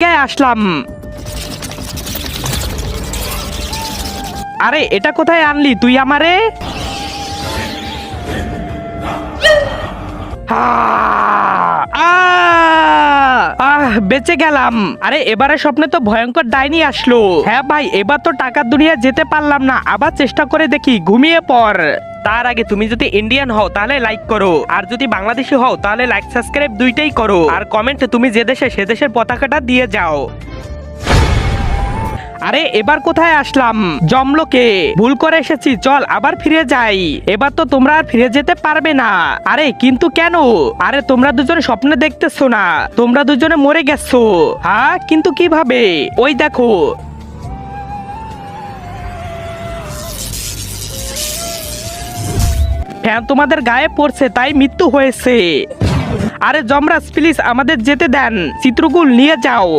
কে আসলাম। আরে এটা কোথায় আনলি তুই আমারে? বেঁচে গেলাম। আরে এবারে স্বপ্নে তো ভয়ঙ্কর ডাইনি আসলো। হ্যাঁ ভাই, এবার তো টাকার দুনিয়া যেতে পারলাম না, আবার চেষ্টা করে দেখি। ঘুমিয়ে পড়। তার আগে তুমি যদি ইন্ডিয়ান হও তাহলে লাইক করো, আর যদি বাংলাদেশি হও তাহলে লাইক সাবস্ক্রাইব দুইটাই করো, আর কমেন্টে তুমি যে দেশে সে দেশের পতাকাটা দিয়ে যাও। আরে এবার কোথায় আসলাম? জমলোকে ভুল করে এসেছি, চল আবার ফিরে যাই। এবার তো তোমরা আর ফিরে যেতে পারবে না। আরে কিন্তু কেন? আরে তোমরা দুজনে স্বপ্নে দেখতেছো না, তোমরা দুজনে মরে গেছো। হ্যাঁ কিন্তু কিভাবে? ওই দেখো। হ্যাঁ তোমাদের গায়ে পড়ছে তাই মৃত্যু হয়েছে। আরে যমরাজ প্লিজ আমাদের যেতে দেন, চিত্রগুল নিয়ে যাও।